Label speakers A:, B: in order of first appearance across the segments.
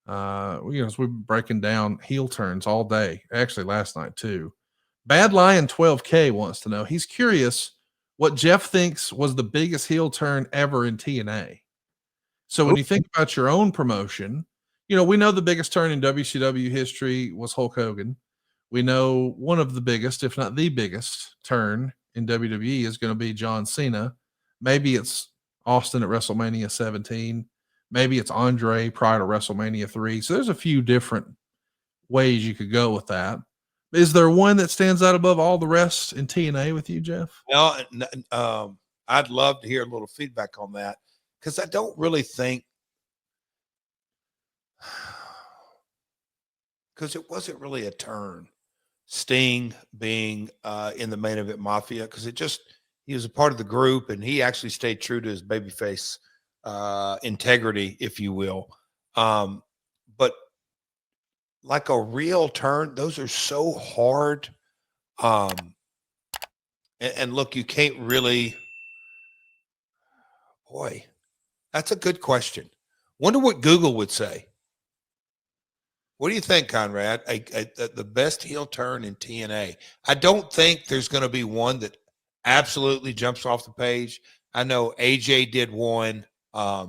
A: As we've been breaking down heel turns all day, actually last night too. Bad Lion 12K wants to know. He's curious what Jeff thinks was the biggest heel turn ever in TNA. So when you think about your own promotion, we know the biggest turn in WCW history was Hulk Hogan. We know one of the biggest, if not the biggest turn in WWE is going to be John Cena. Maybe it's Austin at WrestleMania 17. Maybe it's Andre prior to WrestleMania 3. So there's a few different ways you could go with that. Is there one that stands out above all the rest in TNA with you, Jeff?
B: Well, I'd love to hear a little feedback on that, because I don't really think, because it wasn't really a turn, Sting being in the main event Mafia, because he was a part of the group, and he actually stayed true to his babyface integrity, if you will. But like a real turn, those are so hard. And look, you can't really, boy, that's a good question. Wonder what Google would say. What do you think, Conrad? The best heel turn in TNA. I don't think there's going to be one that absolutely jumps off the page. I know AJ did one. I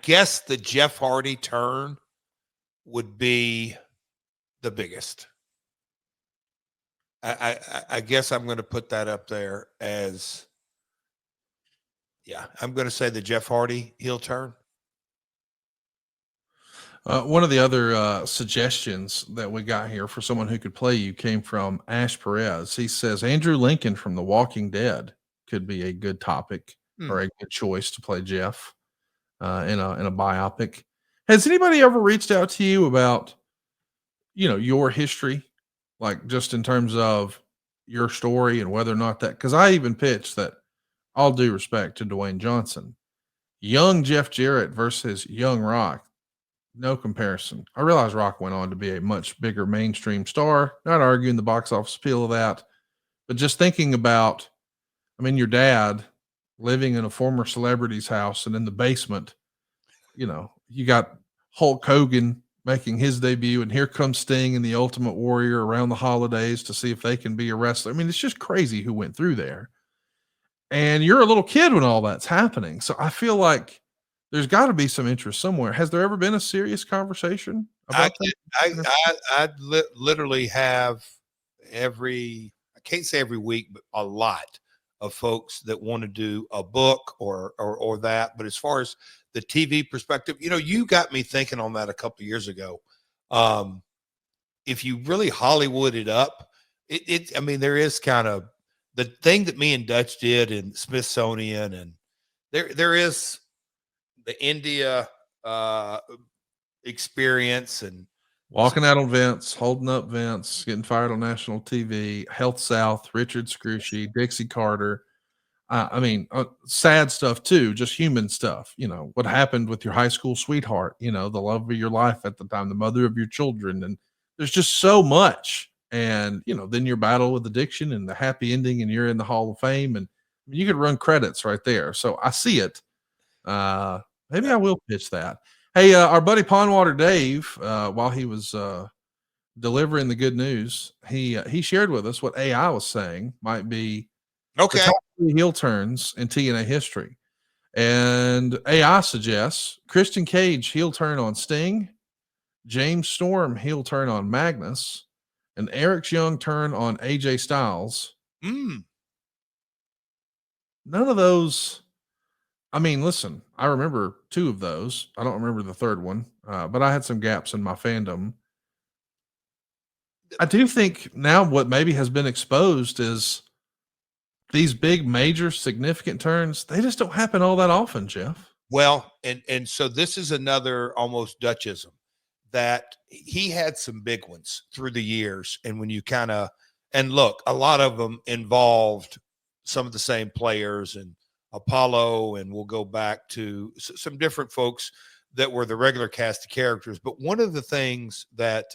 B: guess the Jeff Hardy turn would be the biggest. I guess I'm going to put that up there as, I'm going to say the Jeff Hardy heel turn.
A: One of the other suggestions that we got here for someone who could play you came from Ash Perez. He says Andrew Lincoln from The Walking Dead could be a good topic or a good choice to play Jeff in a biopic. Has anybody ever reached out to you about, your history, like just in terms of your story and whether or not that? Because I even pitched that, all due respect to Dwayne Johnson, young Jeff Jarrett versus young Rock. No comparison. I realize Rock went on to be a much bigger mainstream star, not arguing the box office appeal of that, but just thinking about, your dad living in a former celebrity's house, and in the basement, you got Hulk Hogan making his debut, and here comes Sting and the Ultimate Warrior around the holidays to see if they can be a wrestler. It's just crazy who went through there. And you're a little kid when all that's happening. So I feel like there's got to be some interest somewhere. Has there ever been a serious conversation about that?
B: I literally have I can't say every week, but a lot of folks that want to do a book or that. But as far as the TV perspective, you got me thinking on that a couple of years ago. If you really Hollywood it up, there is kind of the thing that me and Dutch did in Smithsonian, and there is the India experience, and
A: walking out on Vince, holding up Vince, getting fired on national TV, Health South, Richard Scrushy, Dixie Carter. Sad stuff too, just human stuff. What happened with your high school sweetheart, the love of your life at the time, the mother of your children. And there's just so much. And, then your battle with addiction and the happy ending, and you're in the Hall of Fame, and you could run credits right there. So I see it. Maybe I will pitch that. Hey, our buddy Pondwater Dave, while he was delivering the good news, he shared with us what AI was saying might be the top 3 heel turns in TNA history. And AI suggests Christian Cage heel turn on Sting, James Storm heel turn on Magnus, and Eric Young turn on AJ Styles. None of those. Listen, I remember 2 of those. I don't remember the third one, but I had some gaps in my fandom. I do think now what maybe has been exposed is these big, major, significant turns, they just don't happen all that often, Jeff.
B: Well, and so this is another almost Dutchism, that he had some big ones through the years. And when you and look, a lot of them involved some of the same players, and Apollo, and we'll go back to some different folks that were the regular cast of characters. But one of the things that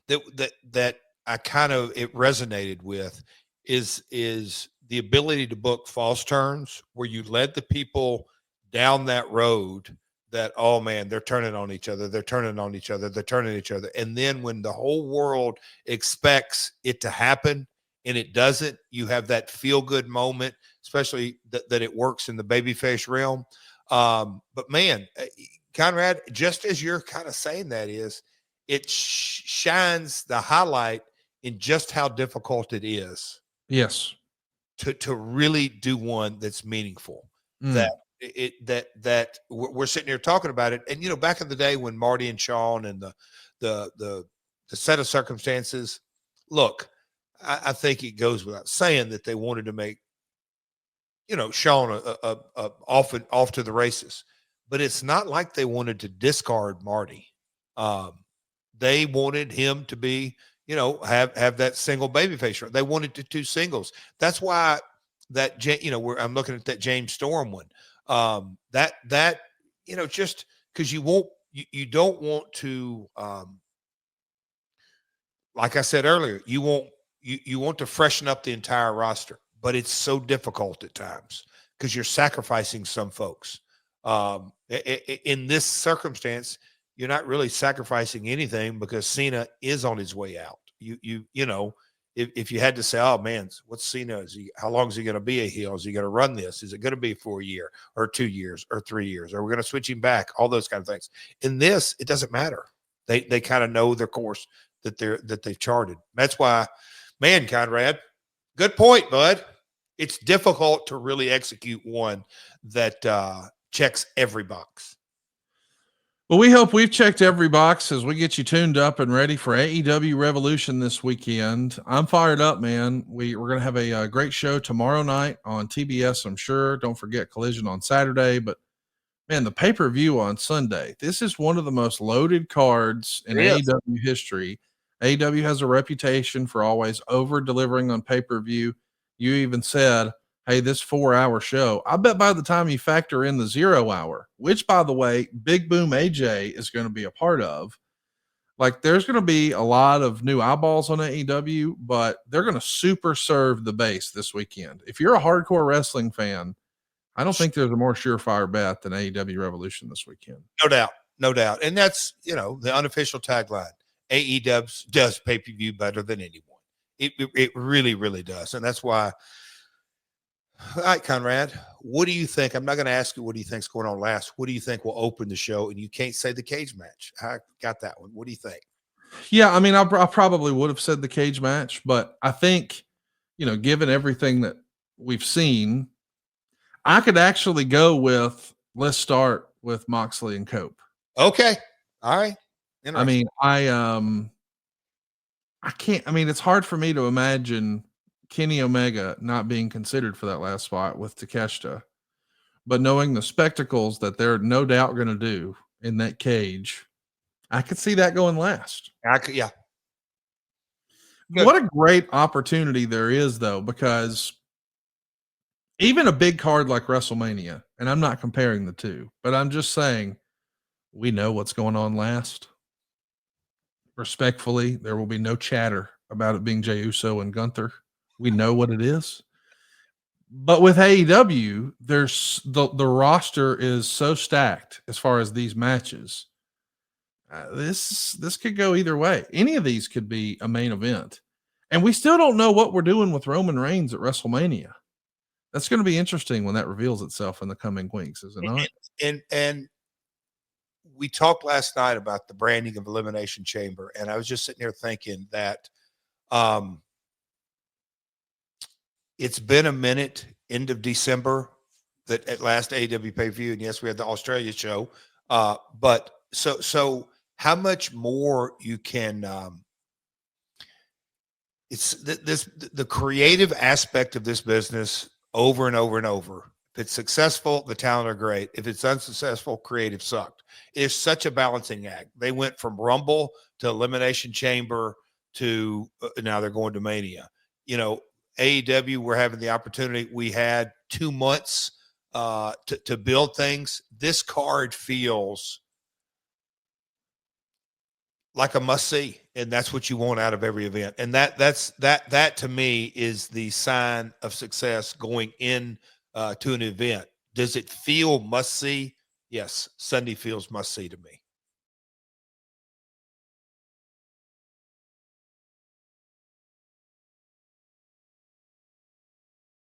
B: that I kind of it resonated with is the ability to book false turns where you led the people down that road that, oh man, they're turning on each other. They're turning on each other. They're turning each other. And then when the whole world expects it to happen and it doesn't, you have that feel good moment, especially that it works in the babyface realm. But man, Conrad, just as you're kind of saying that is, it shines the highlight in just how difficult it is.
A: Yes.
B: To really do one that's meaningful, that we're sitting here talking about it. And, you know, back in the day when Marty and Sean and the set of circumstances, look, I think it goes without saying that they wanted to make, you know, Sean off to the races, but it's not like they wanted to discard Marty. They wanted him to be, you know, have that single babyface run. They wanted to do singles. That's why that, you know, where I'm looking at that James Storm one. That you know, just because you don't want to, like I said earlier, you want to freshen up the entire roster, but it's so difficult at times because you're sacrificing some folks. In this circumstance, you're not really sacrificing anything because Cena is on his way out. You know, if you had to say, oh man, what's Cena? How long is he going to be a heel? Is he going to run this? Is it going to be for a year or 2 years or 3 years? Or we're going to switch him back? All those kind of things. In this, it doesn't matter. They kind of know their course that they've charted. That's why, man, Conrad, good point, bud. It's difficult to really execute one that checks every box.
A: Well, we hope we've checked every box as we get you tuned up and ready for AEW Revolution this weekend. I'm fired up, man. We're going to have a great show tomorrow night on TBS, I'm sure. Don't forget Collision on Saturday. But, man, the pay-per-view on Sunday. This is one of the most loaded cards in AEW history. AEW has a reputation for always over-delivering on pay-per-view. You even said, hey, this 4-hour show, I bet by the time you factor in the 0 hour, which, by the way, Big Boom AJ is going to be a part of, like, there's going to be a lot of new eyeballs on AEW, but they're going to super serve the base this weekend. If you're a hardcore wrestling fan, I don't think there's a more surefire bet than AEW Revolution this weekend.
B: No doubt. No doubt. And that's, you know, the unofficial tagline. AEW does pay-per-view better than anyone. It really, really does. And that's why. All right, Conrad, what do you think? I'm not going to ask you what do you think's going on last. What do you think will open the show? And you can't say the cage match. I got that one. What do you think?
A: Yeah, I mean, I probably would have said the cage match, but I think, you know, given everything that we've seen, I could actually go with, let's start with Moxley and Cope.
B: Okay. All right.
A: I mean, I can't, I mean, it's hard for me to imagine Kenny Omega not being considered for that last spot with Takeshita, but knowing the spectacles that they're no doubt going to do in that cage, I could see that going last.
B: Yeah.
A: Good. What a great opportunity there is, though, because even a big card like WrestleMania, and I'm not comparing the two, but I'm just saying we know what's going on last. Respectfully, there will be no chatter about it being Jey Uso and Gunther. We know what it is. But with AEW, there's the roster is so stacked as far as these matches. This could go either way. Any of these could be a main event. And we still don't know what we're doing with Roman Reigns at WrestleMania. That's going to be interesting when that reveals itself in the coming weeks, is it not?
B: And we talked last night about the branding of Elimination Chamber, and I was just sitting here thinking that it's been a minute, end of December, that at last AEW pay-per-view, and yes, we had the Australia show, but so how much more you can it's the creative aspect of this business over and over and over. If it's successful, the talent are great. If it's unsuccessful, creative sucked. It's such a balancing act. They went from Rumble to Elimination Chamber to now they're going to Mania. You know, AEW, we're having the opportunity. We had 2 months to build things. This card feels like a must see. And that's what you want out of every event. And that to me is the sign of success going in to an event. Does it feel must see? Yes, Sunday feels must see to me.